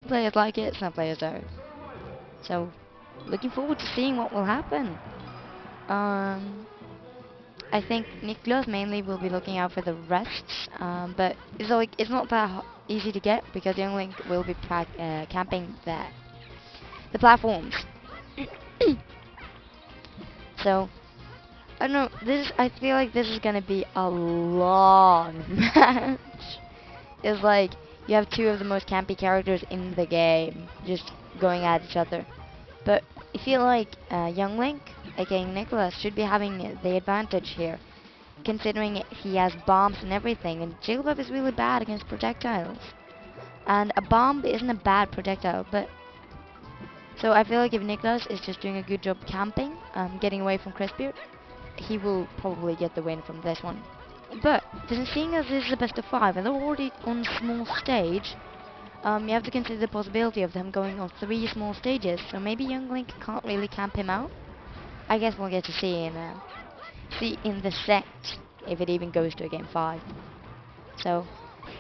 players like it, some players don't. So, looking forward to seeing what will happen. Um, I think Niklas mainly will be looking out for the rests, but it's not that easy to get because Young Link will be camping the platforms. So I don't know. I feel like this is gonna be a long match. It's like you have two of the most campy characters in the game just going at each other. But I feel like Young Link, aka Nicholas, should be having the advantage here, considering he has bombs and everything, and Jigglypuff is really bad against projectiles. And a bomb isn't a bad projectile, but so I feel like if Nicholas is just doing a good job camping, getting away from Krisspear, he will probably get the win from this one. But seeing as this is a best of 5 and they're already on a small stage, you have to consider the possibility of them going on 3 small stages. So maybe Young Link can't really camp him out. I guess we'll get to see in the set if it even goes to a game 5. So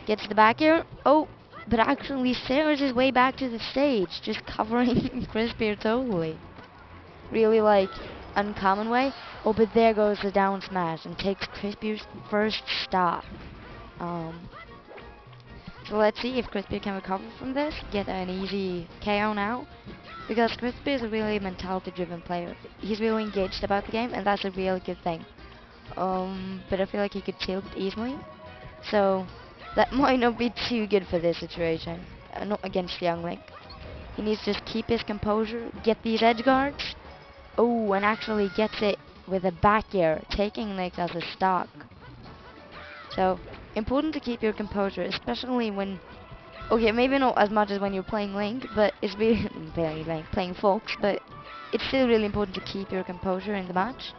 gets to the back here. Oh, but actually Sarah's his way back to the stage, just covering Krisspear totally. Really like uncommon way. Oh, but there goes the down smash and takes Krisspear's first stop. So let's see if Krisspear can recover from this, get an easy KO now. Because Krisspear is a really mentality-driven player. He's really engaged about the game, and that's a really good thing. But I feel like he could tilt easily. So that might not be too good for this situation. Not against Young Link. He needs to just keep his composure, get these edge guards. Oh, and actually gets it with a back air, taking Link as a stock. So, important to keep your composure, especially when... Okay, maybe not as much as when you're playing Link, but it's really... playing Fox, but it's still really important to keep your composure in the match.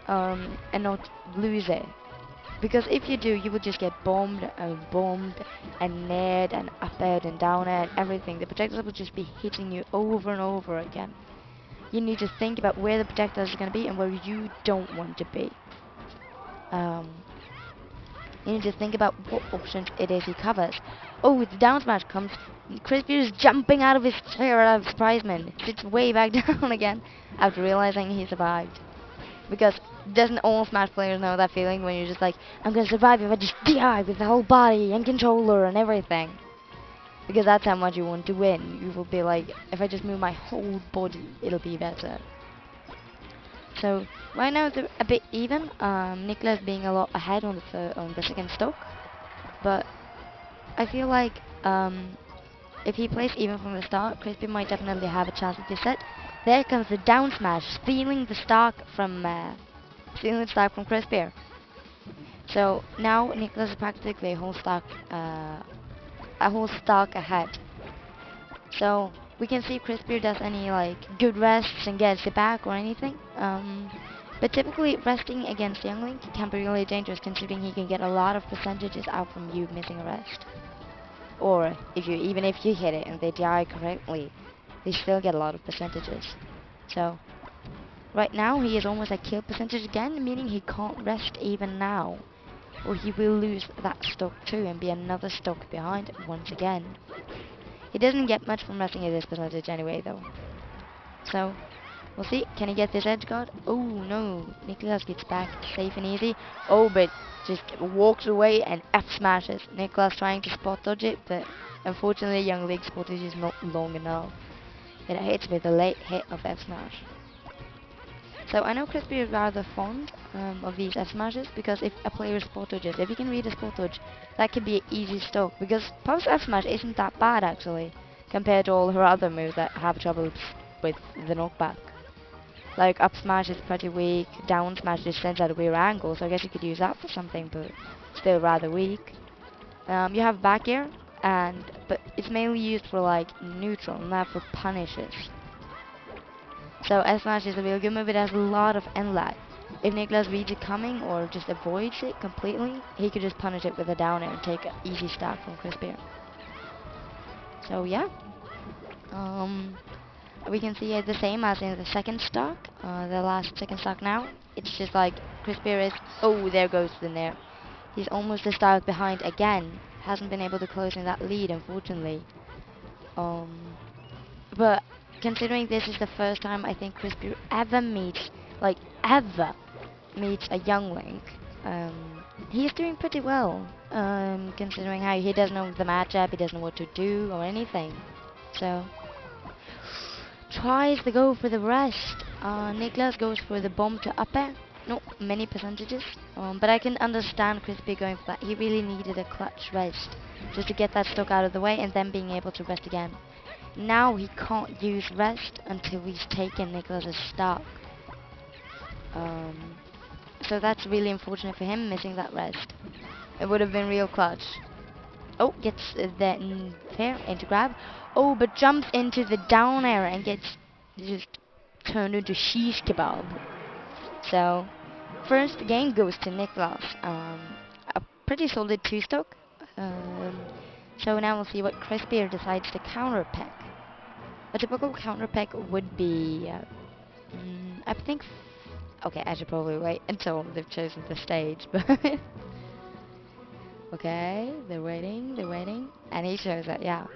And not lose it. Because if you do, you will just get bombed and nared and up aired and down aired, everything. The projectiles will just be hitting you over and over again. You need to think about where the projectiles are going to be and where you don't want to be. You need to think about what options it is he covers. Oh, the down smash comes. Krisspear is jumping out of his chair out of surprisement. Sits way back down again after realizing he survived. Because doesn't all Smash players know that feeling when you're just like, I'm gonna survive if I just die with the whole body and controller and everything. Because that's how much you want to win. You will be like, if I just move my whole body, it'll be better. So right now it's a bit even. Niklas being a lot ahead on the second stock, but I feel like if he plays even from the start, Krisspear might definitely have a chance at this set. There comes the down smash, stealing the stock from Krisspear. So now Niklas is practically a whole stock ahead. So we can see if Krisspear does any like good rests and gets it back or anything. But typically resting against Young Link can be really dangerous considering he can get a lot of percentages out from you missing a rest. Or even if you hit it and they die correctly, they still get a lot of percentages. So right now he is almost at kill percentage again, meaning he can't rest even now. Or he will lose that stock too and be another stock behind once again. He doesn't get much from resting at this percentage anyway though. So we'll see. Can he get this edge guard? Oh no, Niklas gets back safe and easy. Oh, but just walks away and F smashes. Niklas trying to spot dodge it, but unfortunately Young Link's spot dodge is not long enough. It hits with a late hit of F smash. So I know Krisspear is rather fond of these F smashes because if a player spot dodges, if you can read a spot dodge, that could be an easy stock because Puff's F smash isn't that bad actually compared to all her other moves that have trouble with the knockback. Like up smash is pretty weak, down smash just sends out a weird angle, so I guess you could use that for something, but still rather weak. You have back air, but it's mainly used for like neutral, not for punishes. So S smash is a really good move. It has a lot of end lag. If Niklas reads it coming or just avoids it completely, he could just punish it with a down air and take an easy stack from Krisspear. So yeah. We can see it the same as in the second stock, the last second stock now. It's just like Krisspear is, oh, there goes the nair. He's almost a stock behind again. Hasn't been able to close in that lead, unfortunately. Um, but considering this is the first time I think Krisspear ever meets, like ever meets a young Link, he's doing pretty well. Considering how he doesn't know the matchup, he doesn't know what to do or anything. So tries to go for the rest. Niklas goes for the bomb to up air. Not many percentages, but I can understand Krisspear going for that. He really needed a clutch rest just to get that stock out of the way and then being able to rest again. Now he can't use rest until he's taken Niklas' stock. So that's really unfortunate for him, missing that rest. It would have been real clutch. Oh, gets the fair into grab. Oh, but jumps into the down air and gets just turned into shish kebab. So, first game goes to Niklas. A pretty solid 2-stock. So now we'll see what Krisspear decides to counter pick. A typical counter pick would be, I think. Okay, I should probably wait until they've chosen the stage, but okay, they're waiting, and he shows it, yeah.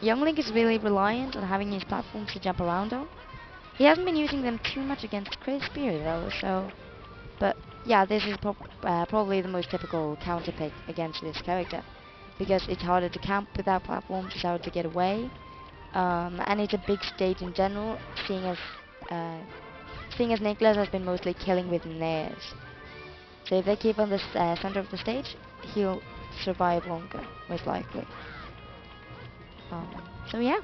Young Link is really reliant on having his platforms to jump around on. He hasn't been using them too much against Krisspear though, so, but yeah, this is probably the most typical counter pick against this character, because it's harder to camp without platforms, it's harder to get away, and it's a big stage in general, seeing as Niklas has been mostly killing with nairs. So if they keep on the center of the stage, he'll survive longer, most likely. So yeah.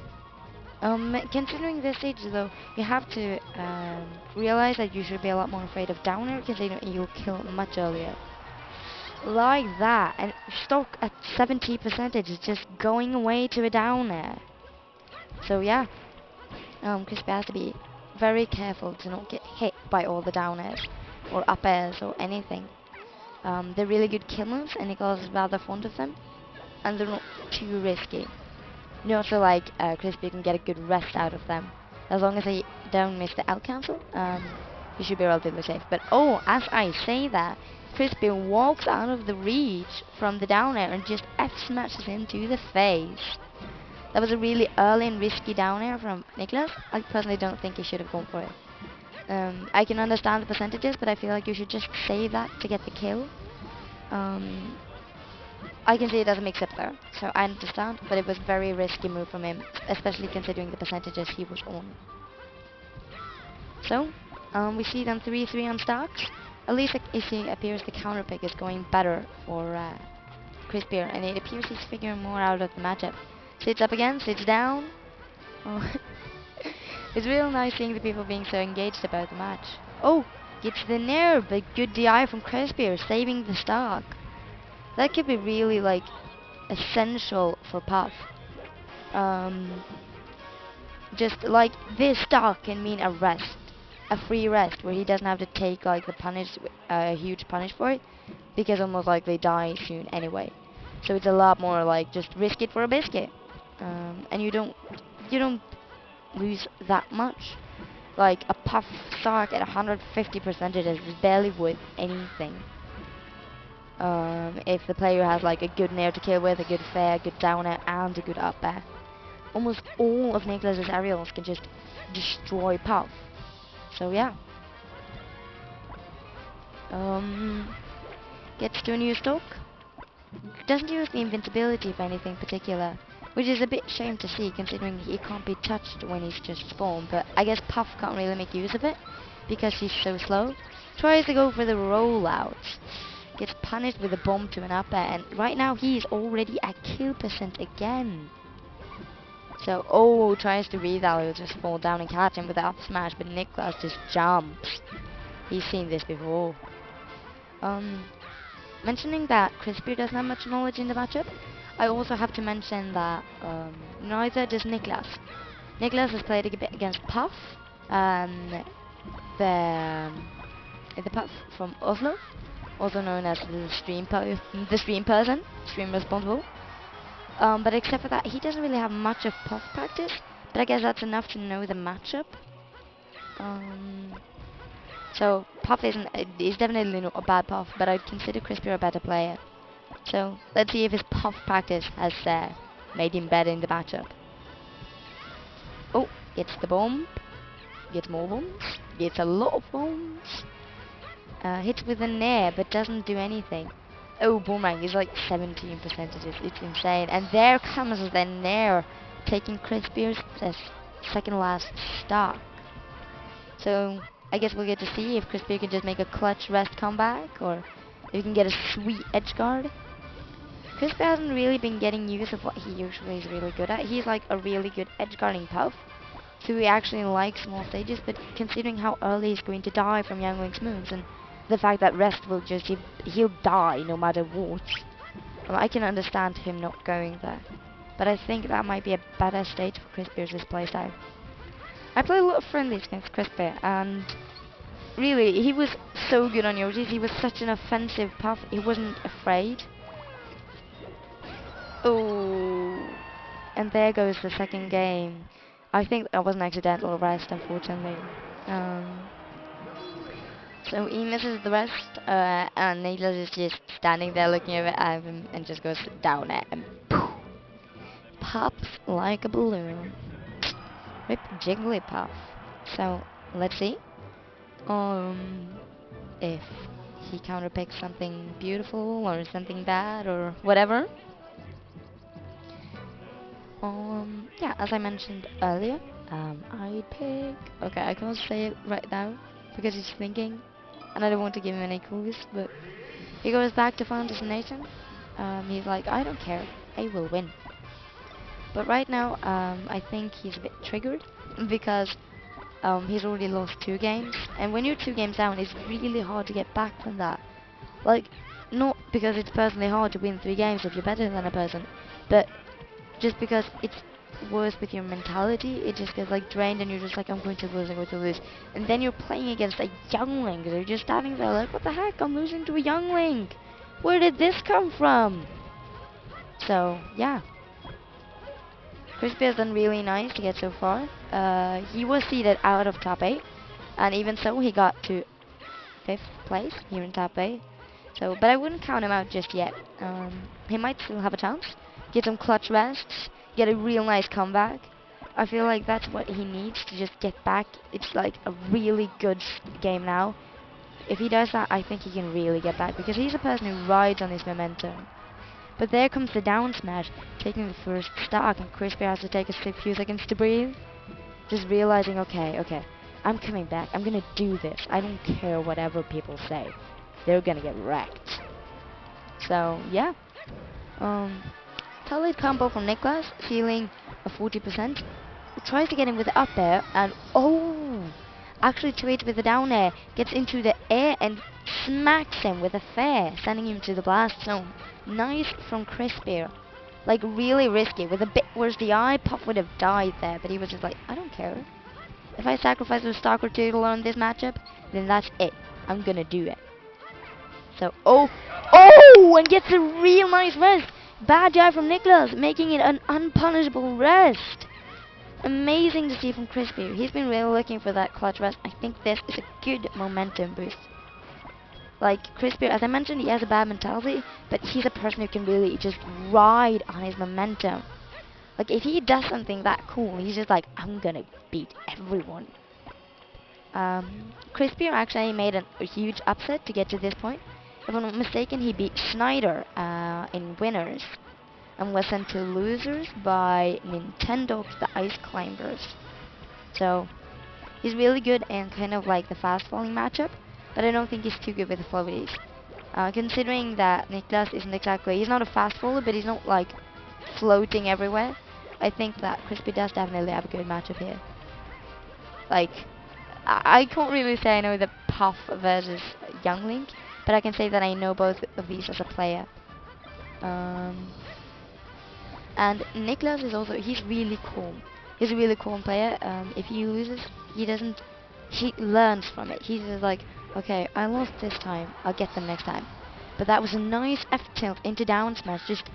Considering this stage though, you have to realize that you should be a lot more afraid of down air, considering you'll kill much earlier. Like that, and stock at 70% is just going away to a down air. So yeah, Krisspear has to be very careful to not get hit by all the down airs or up airs or anything. They're really good kill moves, and Niklas is rather fond of them, and they're not too risky. You also like Krisspear can get a good rest out of them. As long as they don't miss the out cancel, you should be relatively safe. But oh, as I say that, Krisspear walks out of the reach from the down air and just F smashes into the face. That was a really early and risky down air from Niklas. I personally don't think he should have gone for it. I can understand the percentages, but I feel like you should just save that to get the kill. I can see it doesn't mix up there, so I understand, but it was a very risky move from him, especially considering the percentages he was on. So, we see them 3-3 on stocks. At least it appears the counter pick is going better for Krisspear, and it appears he's figuring more out of the matchup. Sits up again, sits down. Oh. It's real nice seeing the people being so engaged about the match. Oh, gets the nair, but good DI from Krisspear, saving the stock. That could be really, like, essential for Puff. Just, like, this stock can mean a rest. A free rest, where he doesn't have to take, like, a huge punish for it, because almost likely die soon anyway. So it's a lot more, like, just risk it for a biscuit. And you don't lose that much. Like, a Puff stock at 150% is barely worth anything. If the player has like a good nair to kill with, a good fair, good down air, and a good up air. Almost all of Niklas' aerials can just destroy Puff. So yeah. Gets to a new stock. Doesn't use the invincibility for anything particular, which is a bit shame to see considering he can't be touched when he's just spawned, but I guess Puff can't really make use of it because he's so slow. Tries to go for the rollouts. Gets punished with a bomb to an up air, and right now he is already at kill percent again. So, oh, tries to revalue, just fall down and catch him with the up smash, but Niklas just jumps. He's seen this before. Mentioning that Krisspear doesn't have much knowledge in the matchup, I also have to mention that neither does Niklas. Niklas has played a bit against Puff, the Puff from Oslo, also known as the stream person, stream responsible. But except for that, he doesn't really have much of Puff practice, but I guess that's enough to know the matchup. So Puff is definitely not a bad Puff, but I'd consider Krisspear a better player. So let's see if his Puff practice has made him better in the matchup. Oh, gets the bomb. Gets more bombs. Gets a lot of bombs. Hits with a nair, but doesn't do anything. Oh, boomerang is like 17%. It's insane. And there comes the nair, taking Krisspear's second last stock. So I guess we'll get to see if Krisspear can just make a clutch rest comeback, or if he can get a sweet edge guard. Krisspear hasn't really been getting use of what he usually is really good at. He's like a really good edge guarding puff, so he actually likes small stages, but considering how early he's going to die from Youngling's moves, and the fact that rest will just, he'll die no matter what, I can understand him not going there. But I think that might be a better stage for Krisspear's playstyle. I played a lot of friendlies against Krisspear, and really, he was so good on Yoshi's. He was such an offensive puff, he wasn't afraid. Oh, and there goes the second game. I think that was an accidental rest, unfortunately. So he misses the rest, and Niklas is just standing there looking over at him and just goes down at him. Poof. Pops like a balloon. Rip Jigglypuff. So let's see if he counterpicks something beautiful or something bad or whatever. Yeah, as I mentioned earlier, I'd pick... Okay, I can't say it right now because he's thinking, and I don't want to give him any clues, but he goes back to Final Destination. He's like, I don't care, I will win. But right now, I think he's a bit triggered because he's already lost 2 games, and when you're 2 games down, it's really hard to get back from that. Like, not because it's personally hard to win 3 games if you're better than a person, but just because it's worse with your mentality. It just gets like drained, and you're just like, I'm going to lose, I'm going to lose. And then you're playing against a youngling, so you're just standing there like, what the heck, I'm losing to a youngling. Where did this come from? So, yeah. Krisspear's done really nice to get so far. He was seeded out of top 8, and even so, he got to 5th place here in top 8. So, but I wouldn't count him out just yet. He might still have a chance. Get some clutch rests, get a real nice comeback. I feel like that's what he needs to just get back. It's like a really good game now. If he does that, I think he can really get back, because he's a person who rides on his momentum. But there comes the down smash, taking the first stock, and Krisspear has to take a few seconds to breathe. Just realizing, okay, I'm coming back. I'm gonna do this. I don't care whatever people say. They're gonna get wrecked. So, yeah. Solid combo from Niklas, healing a 40%. Tries to get him with the up air, and actually trades with the down air, gets into the air and smacks him with a fair, sending him to the blast zone. Nice from Krisspear. Like, really risky. With a bit worse the eye, Puff would have died there, but he was just like, I don't care. If I sacrifice a stock or 2 to learn this matchup, then that's it. I'm gonna do it. So, and gets a real nice rest. Bad job from Niklas, making it an unpunishable rest. Amazing to see from Krisspear. He's been really looking for that clutch rest. I think this is a good momentum boost. Like, Krisspear, as I mentioned, he has a bad mentality, but he's a person who can really just ride on his momentum. Like, if he does something that cool, he's just like, I'm gonna beat everyone. Krisspear actually made a huge upset to get to this point. If I'm not mistaken, he beat Schneider in winners, and was sent to losers by Nintendo the Ice Climbers. So, he's really good in kind of like the fast falling matchup, but I don't think he's too good with the floaties. Considering that Niklas isn't exactly, he's not a fast faller, but he's not like floating everywhere. I think that Krisspear does definitely have a good matchup here. Like, I can't really say I know the Puff versus Young Link, but I can say that I know both of these as a player. And Niklas is also, he's really calm. He's a really calm player. If he loses, he learns from it. He's just like, okay, I lost this time, I'll get them next time. But that was a nice F tilt into down smash, just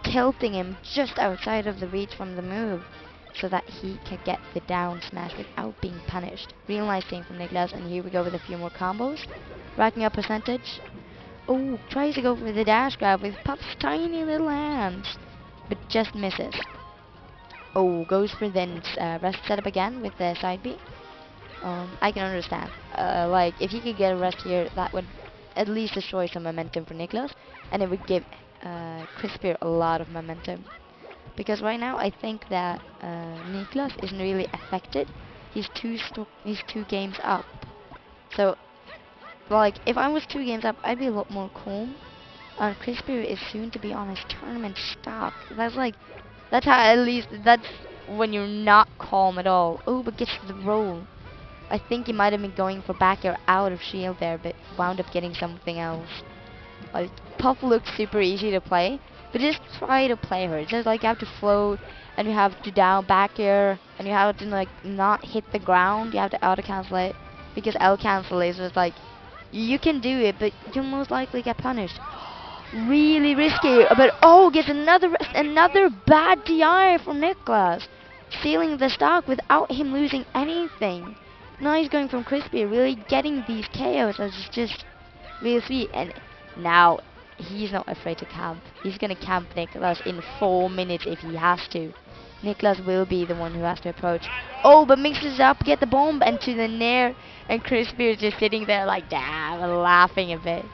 tilting him just outside of the reach from the move, so that he can get the down smash without being punished. Real nice thing from Niklas, and here we go with a few more combos. Racking up percentage. Tries to go for the dash grab with Puff's tiny little hands, but just misses. Oh, goes for then rest setup again with the side B. I can understand. Like, if he could get a rest here, that would at least destroy some momentum for Niklas, and it would give Krisspear a lot of momentum. Because right now, I think that Niklas isn't really affected. He's 2 games up. So, like, if I was 2 games up, I'd be a lot more calm. Krisspear is soon to be on his tournament stock. That's how at least, that's when you're not calm at all. Oh, but gets the roll. I think he might have been going for back air out of shield there, but wound up getting something else. Like, Puff looks super easy to play, but just try to play her. It's just like you have to float, and you have to down back air, and you have to like not hit the ground. You have to auto cancel it, because L cancel is just like, you can do it, but you'll most likely get punished. Really risky, but oh, gets another bad DI from Niklas, stealing the stock without him losing anything. Now he's going from Krisspear, really getting these KOs as just really sweet. And now he's not afraid to camp. He's gonna camp Niklas in 4 minutes if he has to. Niklas will be the one who has to approach. Oh, but mixes up, get the bomb, and to the nair, and Krisspear is just sitting there like, damn, laughing a bit.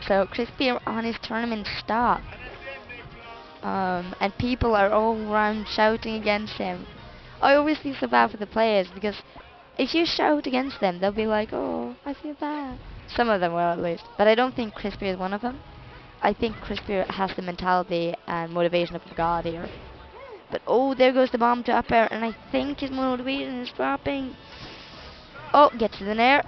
So Krisspear on his tournament stock. And people are all around shouting against him. I always feel so bad for the players, because if you shout against them, they'll be like, oh, I feel bad. Some of them will at least. But I don't think Krisspear is one of them. I think Krisspear has the mentality and motivation of a god here. But oh, there goes the bomb to up air, and I think his motivation is dropping. Oh, gets to the nair.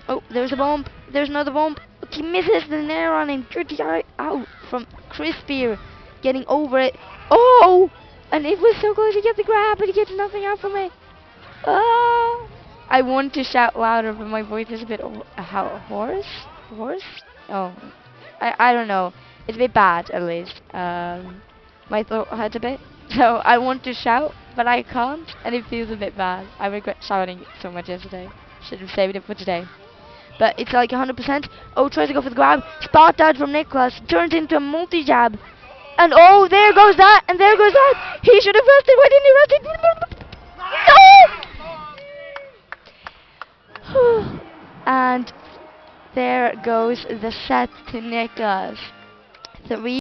Oh, there's a bomb. There's another bomb. He misses the nair on him. Good eye out from Krisspear. Getting over it. Oh! And it was so close to get the grab, but he gets nothing out from it. Oh! I want to shout louder, but my voice is a bit hoarse. Hoarse? Oh, I don't know. It's a bit bad, at least. My throat hurts a bit, so I want to shout, but I can't, and it feels a bit bad. I regret shouting so much yesterday. Should have saved it for today. But it's like 100%. Oh, tries to go for the grab. Spot dodge from Niklas. Turns into a multi-jab. And oh, there goes that, and there goes that. He should have rested. Why didn't he rest? No! And there goes the set to Niklas. 3